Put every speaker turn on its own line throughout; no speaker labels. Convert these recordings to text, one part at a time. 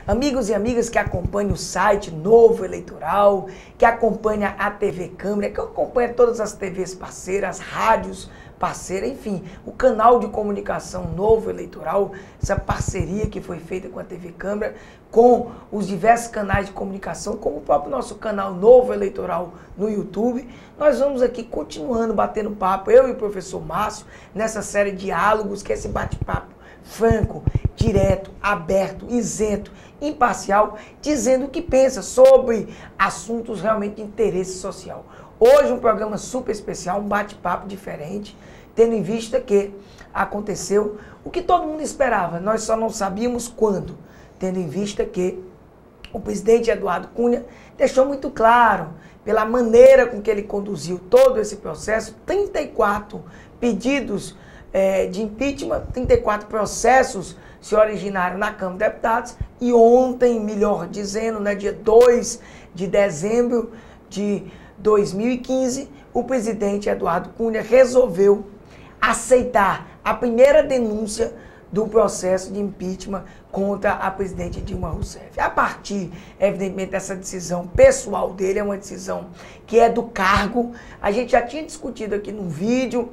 amigos e amigas que acompanham o site Novo Eleitoral, que acompanha a TV Câmara, que acompanha todas as TVs parceiras, rádios parceiras, enfim, o canal de comunicação Novo Eleitoral, essa parceria que foi feita com a TV Câmara, com os diversos canais de comunicação, como o próprio nosso canal Novo Eleitoral no YouTube. Nós vamos aqui continuando batendo papo, eu e o professor Márcio, nessa série de diálogos, que é esse bate-papo franco, direto, aberto, isento, imparcial, dizendo o que pensa sobre assuntos realmente de interesse social. Hoje um programa super especial, um bate-papo diferente, tendo em vista que aconteceu o que todo mundo esperava, nós só não sabíamos quando, tendo em vista que o presidente Eduardo Cunha deixou muito claro, pela maneira com que ele conduziu todo esse processo, 34 pedidos de impeachment, 34 processos se originaram na Câmara de Deputados e ontem, melhor dizendo, dia 2 de dezembro de 2015, o presidente Eduardo Cunha resolveu aceitar a primeira denúncia do processo de impeachment contra a presidente Dilma Rousseff. A partir, evidentemente, dessa decisão pessoal dele, é uma decisão que é do cargo. A gente já tinha discutido aqui num vídeo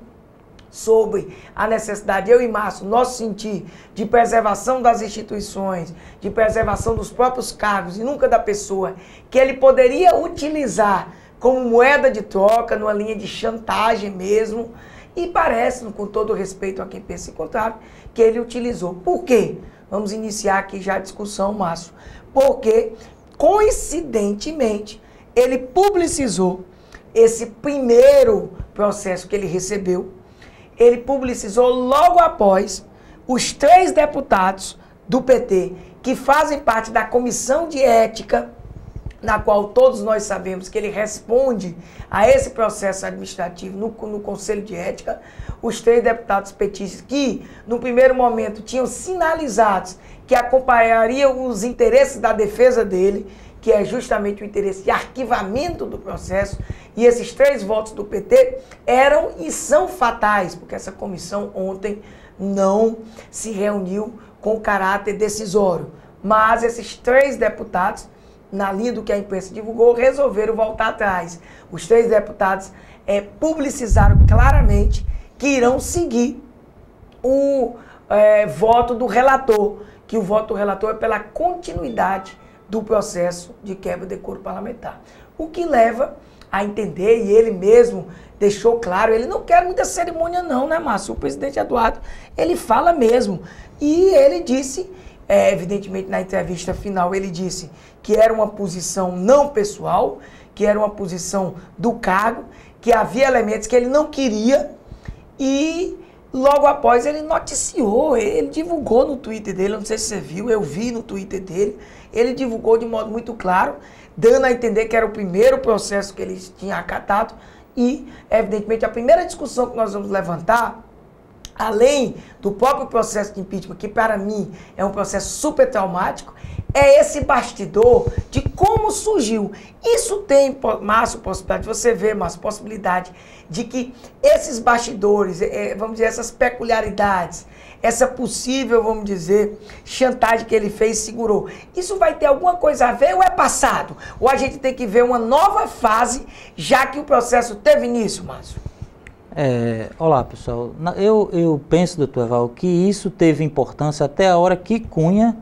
sobre a necessidade, eu e Márcio, nosso sentir de preservação das instituições, de preservação dos próprios cargos e nunca da pessoa, que ele poderia utilizar como moeda de troca, numa linha de chantagem mesmo, e parece, com todo respeito a quem pensa em contrário, que ele utilizou. Por quê? Vamos iniciar aqui já a discussão, Márcio. Porque, coincidentemente, ele publicizou esse primeiro processo que ele recebeu, ele publicizou logo após os 3 deputados do PT que fazem parte da comissão de ética, na qual todos nós sabemos que ele responde a esse processo administrativo no Conselho de Ética, os 3 deputados petistas que, no primeiro momento, tinham sinalizados que acompanhariam os interesses da defesa dele, que é justamente o interesse de arquivamento do processo, e esses 3 votos do PT eram e são fatais, porque essa comissão ontem não se reuniu com caráter decisório. Mas esses 3 deputados, na linha do que a imprensa divulgou, resolveram voltar atrás. Os 3 deputados publicizaram claramente que irão seguir o voto do relator, que o voto do relator é pela continuidade do processo de quebra de decoro parlamentar. O que leva a entender, e ele mesmo deixou claro, ele não quer muita cerimônia não, né, Márcio? O presidente Eduardo, ele fala mesmo. E ele disse, evidentemente na entrevista final, ele disse que era uma posição não pessoal, que era uma posição do cargo, que havia elementos que ele não queria, e logo após ele noticiou, ele divulgou no Twitter dele, não sei se você viu, eu vi no Twitter dele, ele divulgou de modo muito claro, dando a entender que era o primeiro processo que ele tinha acatado e, evidentemente, a primeira discussão que nós vamos levantar, além do próprio processo de impeachment, que para mim é um processo super traumático, é esse bastidor de como surgiu. Isso tem, Márcio, possibilidade, você vê, Márcio, possibilidade de que esses bastidores, vamos dizer, essas peculiaridades, essa possível, vamos dizer, chantagem que ele fez, segurou. Isso vai ter alguma coisa a ver ou é passado? Ou a gente tem que ver uma nova fase, já que o processo teve início, Márcio?
Olá, pessoal. Eu penso, doutor Evaldo, que isso teve importância até a hora que Cunha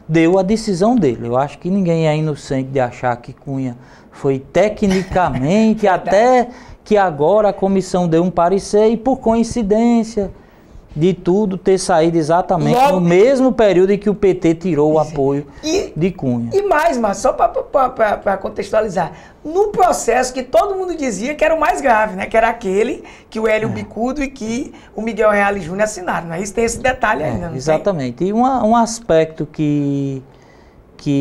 deu a decisão dele. Eu acho que ninguém é inocente de achar que Cunha foi tecnicamente, até que agora a comissão deu um parecer e, por coincidência de tudo, ter saído exatamente no mesmo período em que o PT tirou o apoio de Cunha.
E mais, mas só para contextualizar, no processo que todo mundo dizia que era o mais grave, né? Que era aquele que o Hélio Bicudo e que o Miguel Reale Júnior assinaram, né? Isso tem esse detalhe ainda, não
exatamente.
tem?
E um aspecto que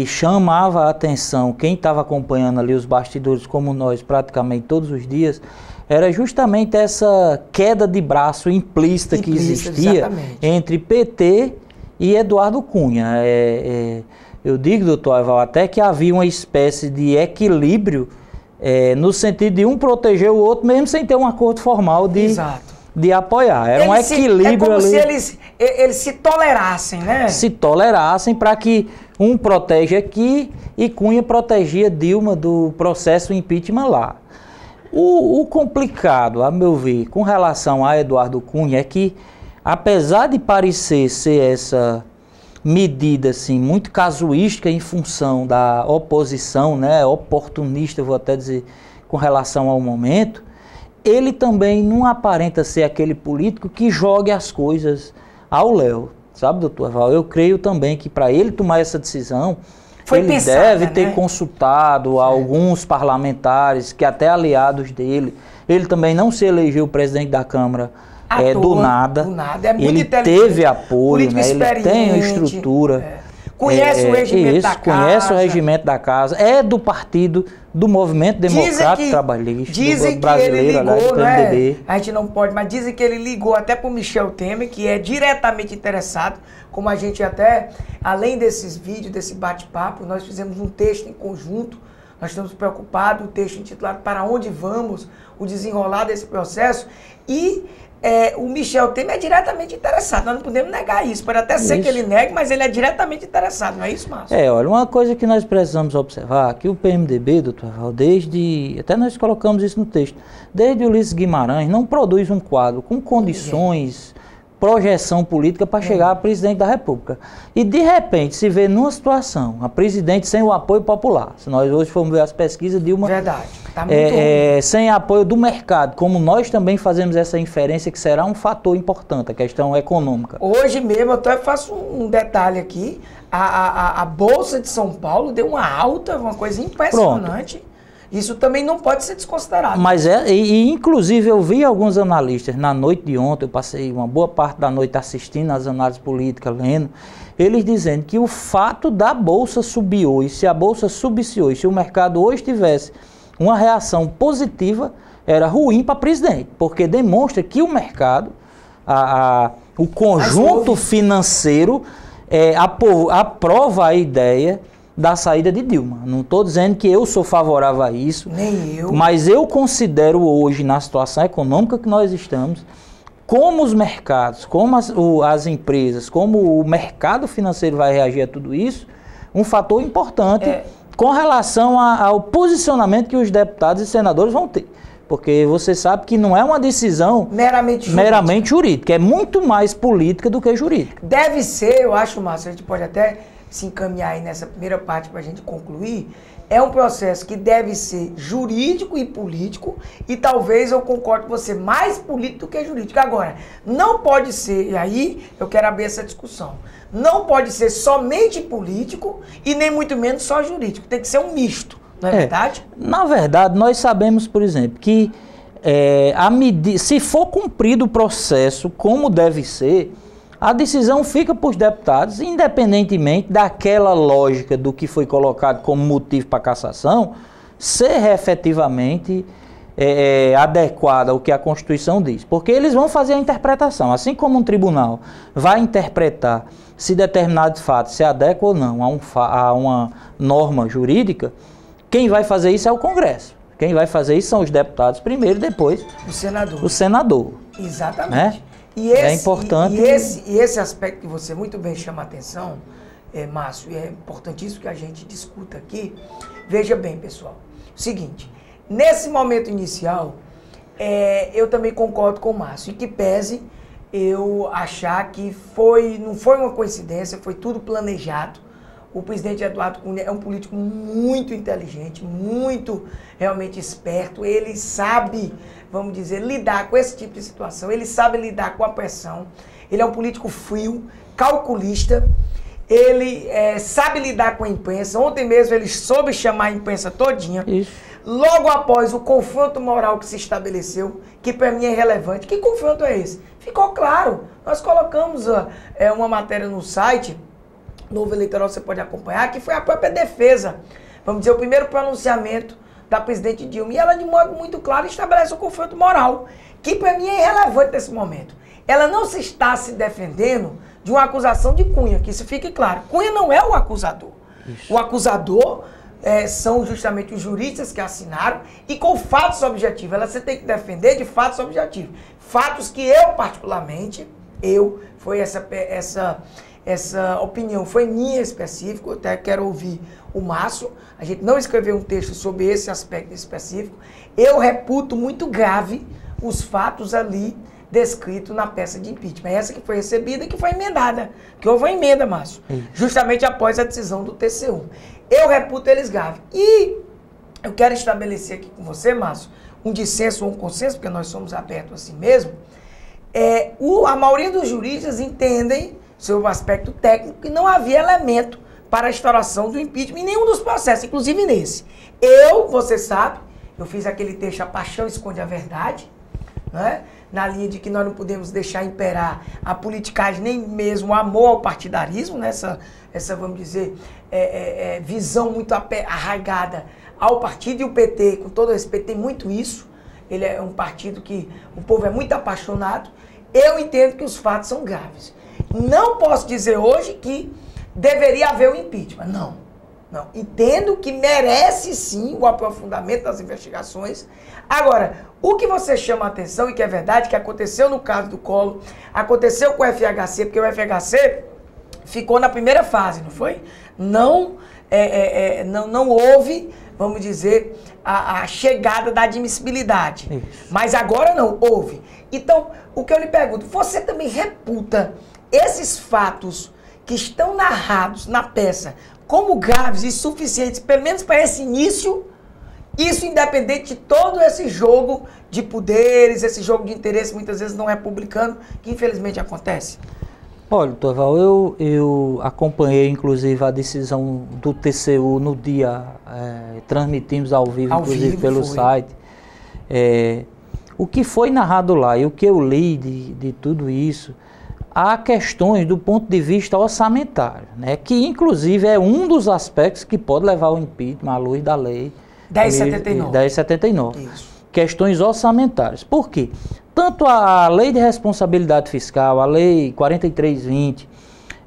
chamava a atenção, quem estava acompanhando ali os bastidores, como nós, praticamente todos os dias, era justamente essa queda de braço implícita que existia exatamente entre PT e Eduardo Cunha. Eu digo, doutor Evaldo, até que havia uma espécie de equilíbrio no sentido de um proteger o outro, mesmo sem ter um acordo formal de apoiar. Era um equilíbrio ali.
É como se eles se tolerassem, né?
Se tolerassem para que Um protege aqui e Cunha protegia Dilma do processo impeachment lá. O complicado, a meu ver, com relação a Eduardo Cunha é que, apesar de parecer ser essa medida assim, muito casuística em função da oposição, né, oportunista, vou até dizer, com relação ao momento, ele também não aparenta ser aquele político que jogue as coisas ao léu, sabe, doutor Val? Eu creio também que para ele tomar essa decisão, ele deve ter consultado alguns parlamentares, que até aliados dele. Ele também não se elegeu presidente da Câmara do nada.
É muito
ele teve apoio, né? Ele tem a estrutura.
Conhece o regimento da casa.
Conhece o regimento da casa. É do partido do Movimento Democrático Trabalhista,
dizem
do brasileiro,
que ele ligou,
do PMDB.
A gente não pode, mas dizem que ele ligou até para o Michel Temer, que é diretamente interessado, como a gente até, além desses vídeos, desse bate-papo, nós fizemos um texto em conjunto, nós estamos preocupados, o texto intitulado Para Onde Vamos, o desenrolar desse processo, e o Michel Temer é diretamente interessado, nós não podemos negar isso, pode até ser que ele negue, mas ele é diretamente interessado, não é isso, Márcio?
Olha, uma coisa que nós precisamos observar, que o PMDB, doutor Val, até nós colocamos isso no texto, desde Ulisses Guimarães, não produz um quadro com condições, projeção política para chegar a presidente da República. E de repente se vê numa situação, a presidente sem o apoio popular. Se nós hoje formos ver as pesquisas, Dilma...
Verdade, tá muito ruim.
Sem apoio do mercado, como nós também fazemos essa inferência que será um fator importante, a questão econômica.
Hoje mesmo, eu até faço um detalhe aqui, a Bolsa de São Paulo deu uma alta, uma coisa impressionante. Pronto. Isso também não pode ser desconsiderado.
Mas inclusive eu vi alguns analistas na noite de ontem, eu passei uma boa parte da noite assistindo as análises políticas, lendo, eles dizendo que o fato da Bolsa subir hoje, se a Bolsa subisse hoje, se o mercado hoje tivesse uma reação positiva, era ruim para presidente, porque demonstra que o mercado, o conjunto financeiro aprova a ideia da saída de Dilma. Não estou dizendo que eu sou favorável a isso.
Nem eu.
Mas eu considero hoje, na situação econômica que nós estamos, como os mercados, como as empresas, como o mercado financeiro vai reagir a tudo isso, um fator importante com relação ao posicionamento que os deputados e senadores vão ter. Porque você sabe que não é uma decisão meramente jurídica, é muito mais política do que jurídica.
Deve ser, eu acho, Márcio, a gente pode até se encaminhar aí nessa primeira parte para a gente concluir, é um processo que deve ser jurídico e político, e talvez eu concorde com você, mais político do que jurídico. Agora, não pode ser, e aí eu quero abrir essa discussão, não pode ser somente político e nem muito menos só jurídico, tem que ser um misto, não é verdade?
Na verdade, nós sabemos, por exemplo, que se for cumprido o processo como deve ser, a decisão fica para os deputados, independentemente daquela lógica do que foi colocado como motivo para a cassação, ser efetivamente adequada ao que a Constituição diz. Porque eles vão fazer a interpretação, assim como um tribunal vai interpretar se determinados fatos se adequam ou não a uma norma jurídica, quem vai fazer isso é o Congresso. Quem vai fazer isso são os deputados primeiro, depois o senador.
Exatamente.
Né?
É
importante.
E esse aspecto que você muito bem chama a atenção, Márcio, e é importantíssimo que a gente discuta aqui. Veja bem, pessoal, seguinte, nesse momento inicial, eu também concordo com o Márcio, e que pese eu achar que não foi uma coincidência, foi tudo planejado. O presidente Eduardo Cunha é um político muito inteligente, muito realmente esperto. Ele sabe, vamos dizer, lidar com esse tipo de situação. Ele sabe lidar com a pressão. Ele é um político frio, calculista. Ele sabe lidar com a imprensa. Ontem mesmo ele soube chamar a imprensa todinha.
Isso.
Logo após o confronto moral que se estabeleceu, que para mim é relevante. Que confronto é esse? Ficou claro. Nós colocamos uma matéria no site Novo Eleitoral, você pode acompanhar, que foi a própria defesa, vamos dizer, o primeiro pronunciamento da presidente Dilma. E ela, de modo muito claro, estabelece o confronto moral, que para mim é irrelevante nesse momento. Ela não se está se defendendo de uma acusação de Cunha, que isso fique claro. Cunha não é o acusador. Isso. O acusador são justamente os juristas que assinaram e com fatos objetivos. Ela se tem que defender de fatos objetivos. Fatos que eu, particularmente, foi essa opinião foi minha específica, eu até quero ouvir o Márcio. A gente não escreveu um texto sobre esse aspecto específico. Eu reputo muito grave os fatos ali descritos na peça de impeachment. Essa que foi recebida e que foi emendada, que houve uma emenda, Márcio, justamente após a decisão do TCU. Eu reputo eles graves. E eu quero estabelecer aqui com você, Márcio, um dissenso ou um consenso, porque nós somos abertos assim mesmo. A maioria dos juristas entendem, sobre o aspecto técnico, que não havia elemento para a instauração do impeachment em nenhum dos processos, inclusive nesse. Você sabe, eu fiz aquele texto A Paixão Esconde a Verdade, né? Na linha de que nós não podemos deixar imperar a politicagem, nem mesmo o amor ao partidarismo, né? Essa vamos dizer, visão muito arraigada ao partido, e o PT, com todo respeito, tem muito isso. Ele é um partido que o povo é muito apaixonado. Eu entendo que os fatos são graves. Não posso dizer hoje que deveria haver o impeachment. Não. Entendo que merece sim o aprofundamento das investigações. Agora, o que você chama a atenção, e que é verdade, que aconteceu no caso do Collor, aconteceu com o FHC, porque o FHC ficou na primeira fase, não foi? Não houve, vamos dizer, a chegada da admissibilidade. Isso. Mas agora não, houve. Então, o que eu lhe pergunto, você também reputa esses fatos que estão narrados na peça como graves e suficientes, pelo menos para esse início, isso independente de todo esse jogo de poderes, esse jogo de interesse, muitas vezes não republicano, que infelizmente acontece?
Olha, Toval, eu acompanhei inclusive a decisão do TCU no dia, transmitimos ao vivo, inclusive pelo site. O que foi narrado lá e o que eu li de tudo isso, há questões do ponto de vista orçamentário, né, que inclusive é um dos aspectos que pode levar ao impeachment à luz da lei 1079. Isso. Questões orçamentárias. Por quê? Tanto a Lei de Responsabilidade Fiscal, a Lei 4320,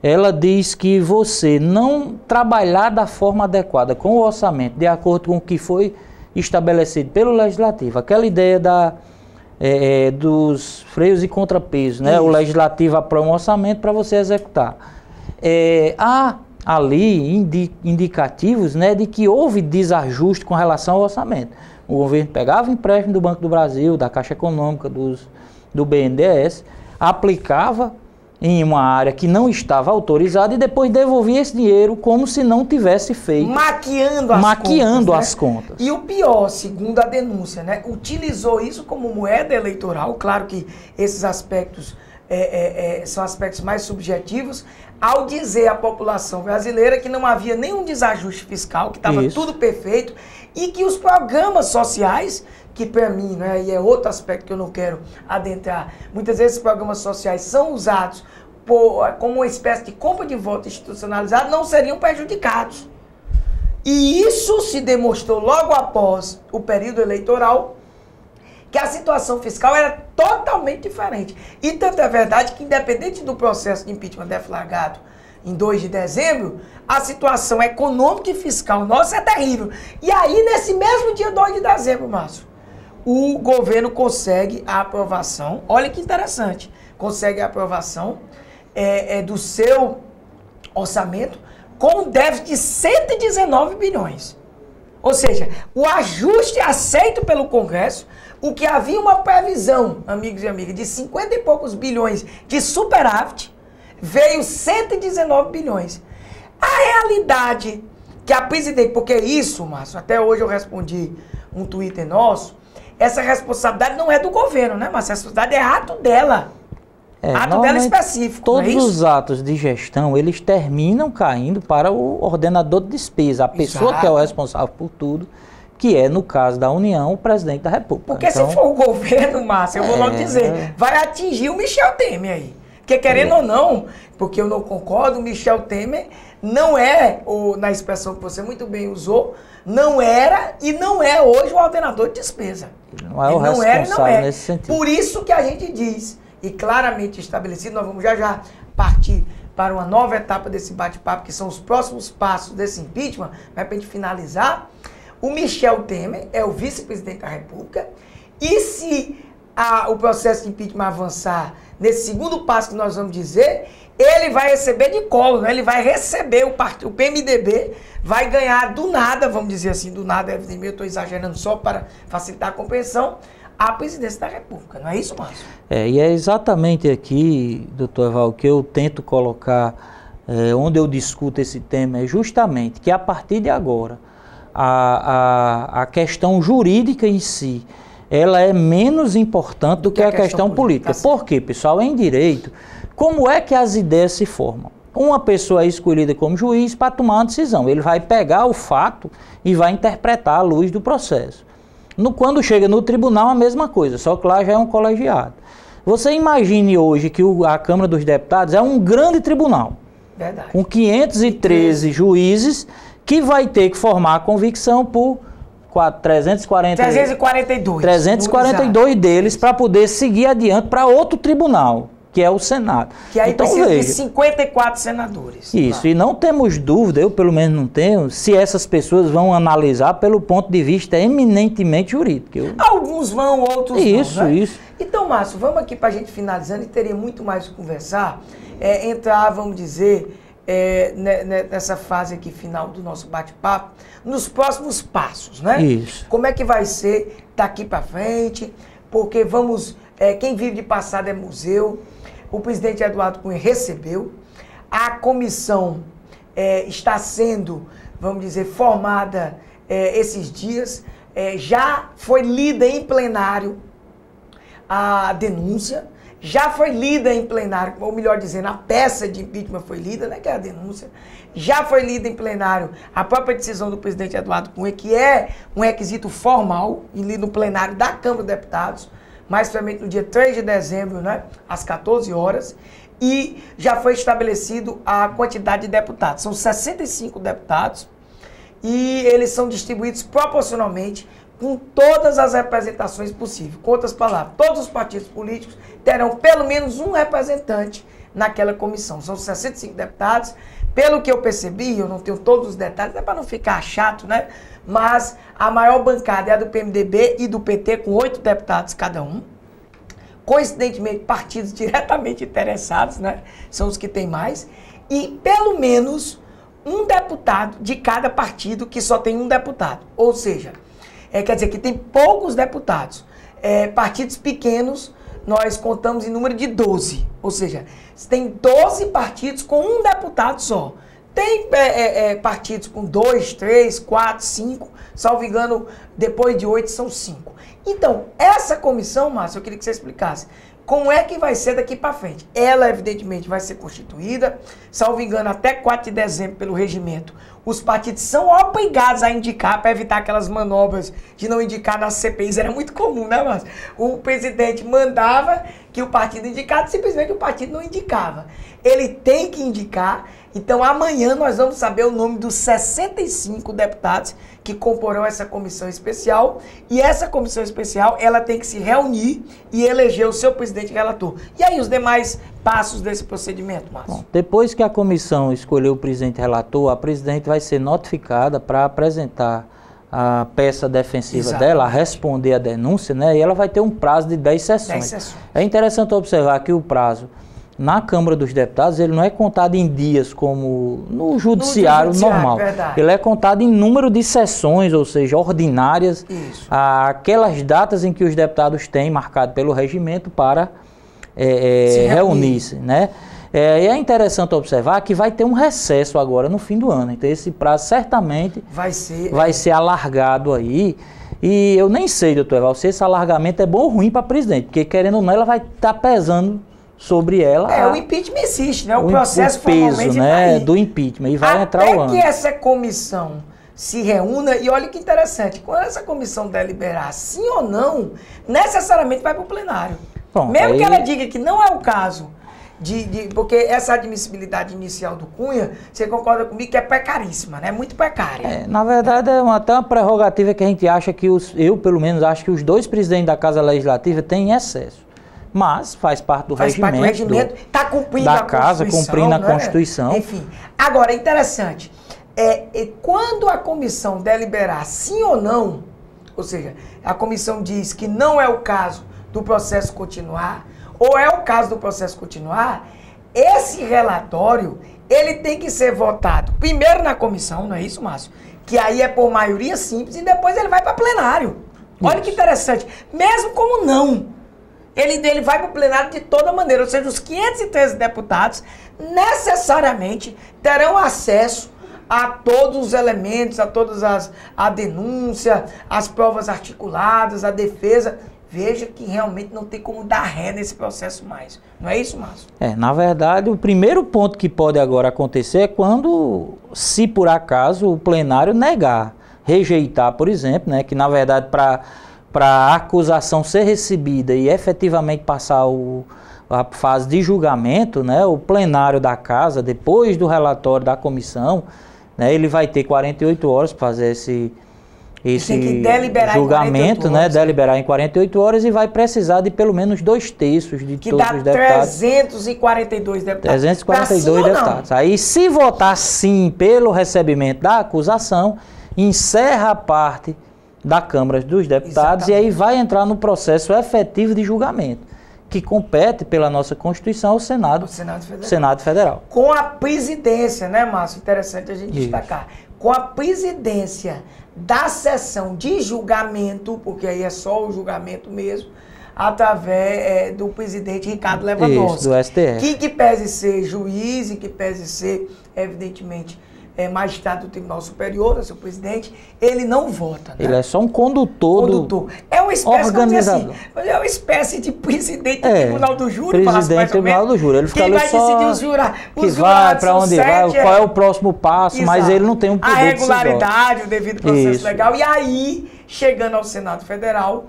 ela diz que você não trabalhar da forma adequada com o orçamento, de acordo com o que foi estabelecido pelo Legislativo, aquela ideia dos freios e contrapesos, né? O Legislativo aprova um orçamento para você executar. Há ali indicativos, né, de que houve desajuste com relação ao orçamento. O governo pegava empréstimo do Banco do Brasil, da Caixa Econômica, do BNDES, aplicava em uma área que não estava autorizada e depois devolvia esse dinheiro como se não tivesse feito. Maquiando as contas.
E o pior, segundo a denúncia, né, utilizou isso como moeda eleitoral. Claro que esses aspectos são aspectos mais subjetivos, ao dizer à população brasileira que não havia nenhum desajuste fiscal, que estava tudo perfeito, e que os programas sociais, que para mim, né, e é outro aspecto que eu não quero adentrar, muitas vezes os programas sociais são usados como uma espécie de compra de voto institucionalizado, não seriam prejudicados. E isso se demonstrou logo após o período eleitoral, que a situação fiscal era totalmente diferente. E tanto é verdade que, independente do processo de impeachment deflagrado em 2 de dezembro, a situação econômica e fiscal nossa é terrível. E aí, nesse mesmo dia 2 de dezembro, Márcio, o governo consegue a aprovação, olha que interessante, consegue a aprovação do seu orçamento com um déficit de 119 bilhões. Ou seja, o ajuste aceito pelo Congresso, o que havia uma previsão, amigos e amigas, de 50 e poucos bilhões de superávit, veio 119 bilhões. A realidade que a presidente, porque isso, Márcio, até hoje eu respondi um Twitter nosso, essa responsabilidade não é do governo, né, Márcio? A responsabilidade é ato dela. Ato dela específico.
Todos os atos de gestão, eles terminam caindo para o ordenador de despesa, a pessoa que é o responsável por tudo, que é, no caso da União, o presidente da República.
Porque então, se for o governo, Márcio, eu vou logo dizer, vai atingir o Michel Temer aí. Porque querendo ou não, porque eu não concordo, o Michel Temer não é, na expressão que você muito bem usou, não era e não é hoje o ordenador de despesa.
Não é o responsável nesse sentido.
Por isso que a gente diz, e claramente estabelecido, nós vamos já partir para uma nova etapa desse bate-papo, que são os próximos passos desse impeachment, mas para a gente finalizar, o Michel Temer é o vice-presidente da República, e se o processo de impeachment avançar nesse segundo passo que nós vamos dizer, ele vai receber de colo, né? Ele vai receber o PMDB, vai ganhar do nada, vamos dizer assim, do nada, evidentemente eu estou exagerando só para facilitar a compreensão, a presidência da República, não é isso, Márcio?
E é exatamente aqui, doutor Evaldo, que eu tento colocar, onde eu discuto esse tema, é justamente que a partir de agora, a questão jurídica em si, ela é menos importante do que a questão política. Por quê, pessoal? Em direito, como é que as ideias se formam? Uma pessoa é escolhida como juiz para tomar uma decisão. Ele vai pegar o fato e vai interpretar à luz do processo. Quando chega no tribunal, a mesma coisa, só que lá já é um colegiado. Você imagine hoje que a Câmara dos Deputados é um grande tribunal.
Verdade.
Com 513 juízes que vai ter que formar a convicção por 342 deles para poder seguir adiante para outro tribunal, que é o Senado.
Que aí então, precisa de 54 senadores.
Isso, claro. E não temos dúvida, eu pelo menos não tenho, se essas pessoas vão analisar pelo ponto de vista eminentemente jurídico.
Alguns vão, outros
não.
Né?
Isso.
Então, Márcio, vamos aqui para a gente finalizando, e teria muito mais o que conversar, entrar, vamos dizer, nessa fase aqui final do nosso bate-papo, nos próximos passos, né?
Isso.
Como é que vai ser daqui para frente, porque quem vive de passado é museu. O presidente Eduardo Cunha recebeu, a comissão está sendo, vamos dizer, formada esses dias, já foi lida em plenário a denúncia, já foi lida em plenário, ou melhor dizendo, a peça de impeachment foi lida, né, que é a denúncia, já foi lida em plenário a própria decisão do presidente Eduardo Cunha, que é um requisito formal, e lido no plenário da Câmara dos Deputados, mais precisamente no dia 3 de dezembro, né, às 14 horas, e já foi estabelecido a quantidade de deputados. São 65 deputados, e eles são distribuídos proporcionalmente com todas as representações possíveis. Com outras palavras, todos os partidos políticos terão pelo menos um representante naquela comissão. São 65 deputados. Pelo que eu percebi, eu não tenho todos os detalhes, é para não ficar chato, né? Mas a maior bancada é a do PMDB e do PT, com 8 deputados cada um. Coincidentemente, partidos diretamente interessados, né? São os que têm mais. E pelo menos um deputado de cada partido, que só tem um deputado. Ou seja, quer dizer que tem poucos deputados. Partidos pequenos, nós contamos em número de 12. Ou seja, tem 12 partidos com um deputado só. Tem partidos com 2, 3, 4, 5, salvo engano, depois de 8 são 5. Então, essa comissão, Márcio, eu queria que você explicasse como é que vai ser daqui para frente. Ela, evidentemente, vai ser constituída, salvo engano, até 4 de dezembro pelo regimento. Os partidos são obrigados a indicar, para evitar aquelas manobras de não indicar nas CPIs. Era muito comum, né, Márcio? O presidente mandava que o partido indicasse, simplesmente o partido não indicava. Ele tem que indicar. Então, amanhã nós vamos saber o nome dos 65 deputados que comporão essa comissão especial. E essa comissão especial, ela tem que se reunir e eleger o seu presidente relator. E aí, os demais passos desse procedimento, Márcio?
Bom, depois que a comissão escolheu o presidente relator, a presidente vai ser notificada para apresentar a peça defensiva dela, a responder a denúncia, né? E ela vai ter um prazo de 10 sessões. É interessante observar que o prazo na Câmara dos Deputados, ele não é contado em dias como no judiciário normal.
Verdade.
Ele é contado em número de sessões, ou seja, ordinárias, aquelas datas em que os deputados têm marcado pelo regimento para reunir-se, né? E é interessante observar que vai ter um recesso agora no fim do ano. Então esse prazo certamente vai ser alargado aí. E eu nem sei, doutor Evaldo, se esse alargamento é bom ou ruim para a presidente, porque querendo ou não, ela vai estar pesando sobre ela.
O impeachment existe, né? O processo
peso, né, do impeachment. E vai entrar o ano.
Até que essa comissão se reúna, e olha que interessante, quando essa comissão deliberar sim ou não, necessariamente vai para o plenário. Bom, mesmo que ela diga que não é o caso, porque essa admissibilidade inicial do Cunha, você concorda comigo que é precaríssima, né? Muito precária.
Na verdade, é até uma prerrogativa que a gente acha que, eu pelo menos acho que os dois presidentes da Casa Legislativa têm excesso. Mas faz parte do regimento. Está cumprindo a Casa, cumprindo a Constituição.
Enfim. Agora, é interessante. Quando a comissão deliberar sim ou não, ou seja, a comissão diz que não é o caso do processo continuar, ou é o caso do processo continuar, esse relatório, ele tem que ser votado primeiro na comissão, não é isso, Márcio? Que aí é por maioria simples e depois ele vai para plenário. Olha que interessante. Mesmo como não, ele vai para o plenário de toda maneira, ou seja, os 513 deputados necessariamente terão acesso a todos os elementos, a todas a denúncia, as provas articuladas, a defesa. Veja que realmente não tem como dar ré nesse processo mais. Não é isso, Márcio?
Na verdade, o primeiro ponto que pode agora acontecer é quando, se por acaso o plenário negar, rejeitar, por exemplo, né, que na verdade para a acusação ser recebida e efetivamente passar a fase de julgamento, né, o plenário da casa, depois do relatório da comissão, né, ele vai ter 48 horas para fazer esse julgamento, né, deliberar em 48 horas e vai precisar de pelo menos 2/3 de todos os deputados.
342 deputados.
342 deputados. Aí, se votar sim pelo recebimento da acusação, encerra a parte da Câmara dos Deputados. Exatamente. E aí vai entrar no processo efetivo de julgamento, que compete pela nossa Constituição ao Senado Federal.
Com a presidência, né, Márcio? Interessante a gente destacar. Com a presidência da sessão de julgamento, porque aí é só o julgamento mesmo, através do presidente Ricardo Lewandowski.
Isso, do STF.
Que pese ser juiz e que pese ser, evidentemente, magistrado do Tribunal Superior, seu presidente, ele não vota. Né?
Ele é só um condutor.
É uma espécie,
organizador.
Assim, é uma espécie de presidente do Tribunal do Júri.
Presidente do Tribunal do Júri. Ele fica ali só
decidir os jurados.
Que vai, para onde vai, qual é o próximo passo, mas ele não tem um poder
a regularidade, o devido processo legal. E aí, chegando ao Senado Federal,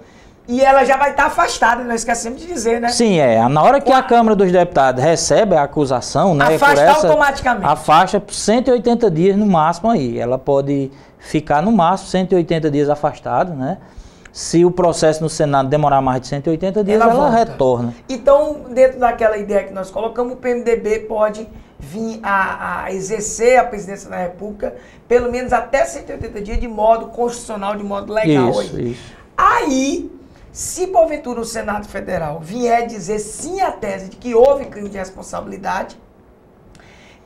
e ela já vai estar afastada, não esquecemos de dizer, né?
Sim, na hora que a Câmara dos Deputados recebe a acusação, né?
Afasta automaticamente.
Afasta por 180 dias no máximo aí. Ela pode ficar no máximo 180 dias afastada, né? Se o processo no Senado demorar mais de 180 dias, ela retorna.
Então, dentro daquela ideia que nós colocamos, o PMDB pode vir a exercer a presidência da República pelo menos até 180 dias de modo constitucional, de modo legal.
Isso.
Aí, se porventura o Senado Federal vier dizer sim à tese de que houve crime de responsabilidade,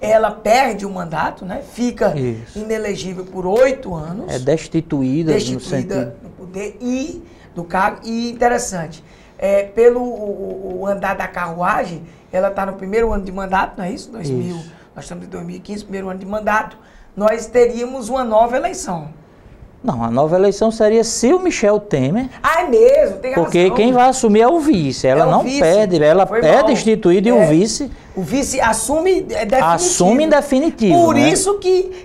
ela perde o mandato, né? Fica inelegível por 8 anos.
É destituída no sentido
do poder e do cargo. E interessante, pelo andar da carruagem, ela está no primeiro ano de mandato, não é isso? Nós estamos em 2015, primeiro ano de mandato, nós teríamos uma nova eleição.
Não, a nova eleição seria se o Michel Temer...
Ah, é mesmo, tem razão.
Porque quem vai assumir é o vice. Ela não perde, ela é destituída e o vice...
O vice assume definitivo.
Assume em definitivo.
Por isso que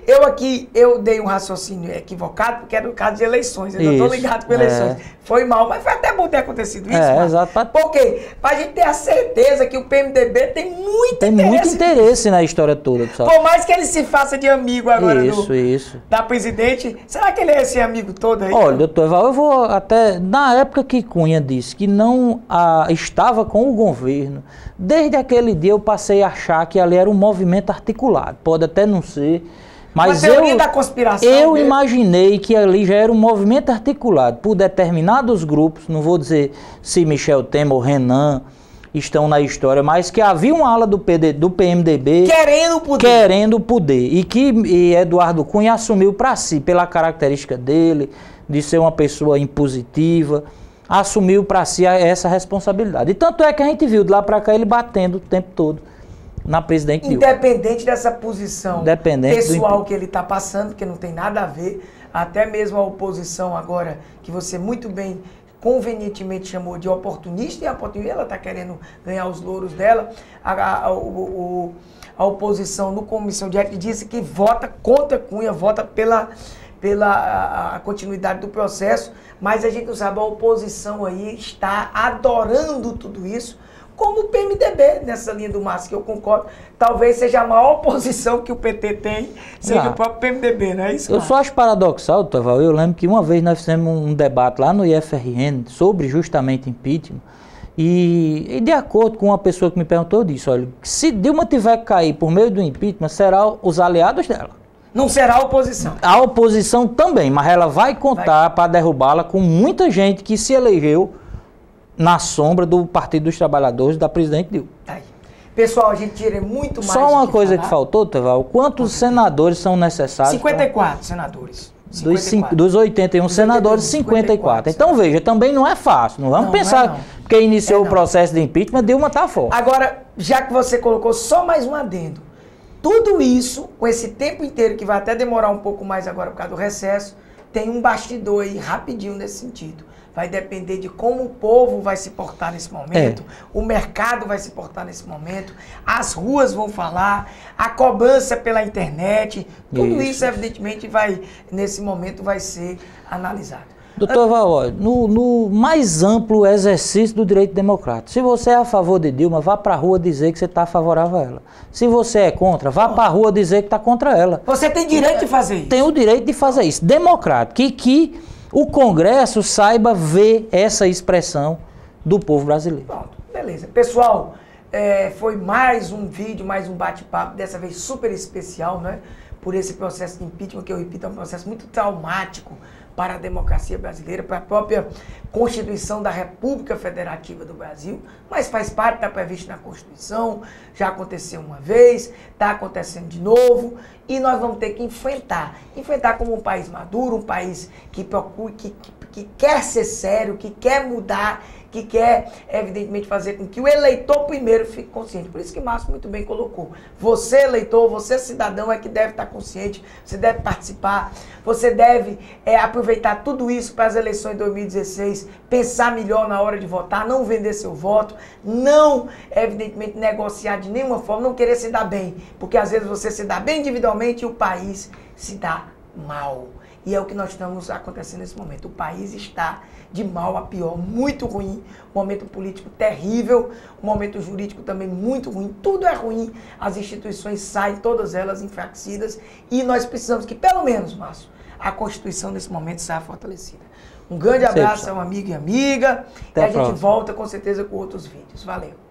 eu dei um raciocínio equivocado, porque era no caso de eleições. Eu não estou ligado com eleições. Foi mal, mas foi até bom ter acontecido isso.
Exato.
Por quê? Pra gente ter a certeza que o PMDB tem muito
interesse na história toda, pessoal.
Por mais que ele se faça de amigo agora
isso.
da presidente, será que ele é esse amigo todo aí?
Olha, doutor Eval, eu vou até... Na época que Cunha disse que não estava com o governo, desde aquele dia eu passei a achar que ali era um movimento articulado. Pode até não ser, mas
da conspiração
eu imaginei que ali já era um movimento articulado por determinados grupos, não vou dizer se Michel Temer ou Renan estão na história, mas que havia uma ala do PMDB querendo poder e que Eduardo Cunha assumiu para si, pela característica dele, de ser uma pessoa impositiva, assumiu para si essa responsabilidade. E tanto é que a gente viu de lá para cá ele batendo o tempo todo na presidente Dilma.
Independente dessa posição pessoal que ele está passando, que não tem nada a ver, até mesmo a oposição agora, que você muito bem, convenientemente chamou de oportunista, e a oportunista ela está querendo ganhar os louros dela, a oposição no Comissão de Ética disse que vota contra Cunha, vota pela continuidade do processo, mas a gente não sabe, a oposição aí está adorando tudo isso, como o PMDB, nessa linha do Márcio, que eu concordo, talvez seja a maior oposição que o PT tem, seja o próprio PMDB, não é isso,
Márcio? Eu só acho paradoxal, doutor Val, eu lembro que uma vez nós fizemos um debate lá no IFRN sobre justamente impeachment, e de acordo com uma pessoa que me perguntou, eu disse, olha, se Dilma tiver que cair por meio do impeachment, serão os aliados dela.
Não será a oposição.
A oposição também, mas ela vai contar para derrubá-la com muita gente que se elegeu na sombra do Partido dos Trabalhadores da presidente Dilma.
Tá aí. Pessoal, a gente tira muito mais.
Só uma coisa que faltou, Teval, quantos senadores são necessários?
54 senadores. 54.
Dos 81 senadores, 54. Então veja, também não é fácil. Não vamos pensar
não.
que iniciou o processo de impeachment, Dilma está fora.
Agora, já que você colocou só mais um adendo, tudo isso, com esse tempo inteiro, que vai até demorar um pouco mais agora por causa do recesso, tem um bastidor aí rapidinho nesse sentido. Vai depender de como o povo vai se portar nesse momento, o mercado vai se portar nesse momento, as ruas vão falar, a cobrança pela internet, tudo isso evidentemente nesse momento vai ser analisado.
Doutor Val, no mais amplo exercício do direito democrático, se você é a favor de Dilma, vá para a rua dizer que você está favorável a ela. Se você é contra, vá para a rua dizer que está contra ela.
Você tem direito de fazer isso.
Tem o direito de fazer isso, democrático, que o Congresso saiba ver essa expressão do povo brasileiro.
Pronto, beleza. Pessoal, foi mais um vídeo, mais um bate-papo, dessa vez super especial, né? Por esse processo de impeachment, que eu repito, é um processo muito traumático para a democracia brasileira, para a própria Constituição da República Federativa do Brasil, mas faz parte, está previsto na Constituição, já aconteceu uma vez, está acontecendo de novo, e nós vamos ter que enfrentar como um país maduro, um país que procura, que quer ser sério, que quer mudar, que quer, evidentemente, fazer com que o eleitor primeiro fique consciente. Por isso que Márcio muito bem colocou. Você, eleitor, você, cidadão, é que deve estar consciente, você deve participar, você deve aproveitar tudo isso para as eleições de 2016, pensar melhor na hora de votar, não vender seu voto, não, evidentemente, negociar de nenhuma forma, não querer se dar bem, porque às vezes você se dá bem individualmente e o país se dá mal. E é o que nós estamos acontecendo nesse momento. O país está de mal a pior, muito ruim, um momento político terrível, um momento jurídico também muito ruim, tudo é ruim, as instituições saem, todas elas enfraquecidas, e nós precisamos que, pelo menos, Márcio, a Constituição nesse momento saia fortalecida. Um grande abraço ao amigo e amiga, e a gente volta com certeza com outros vídeos. Valeu!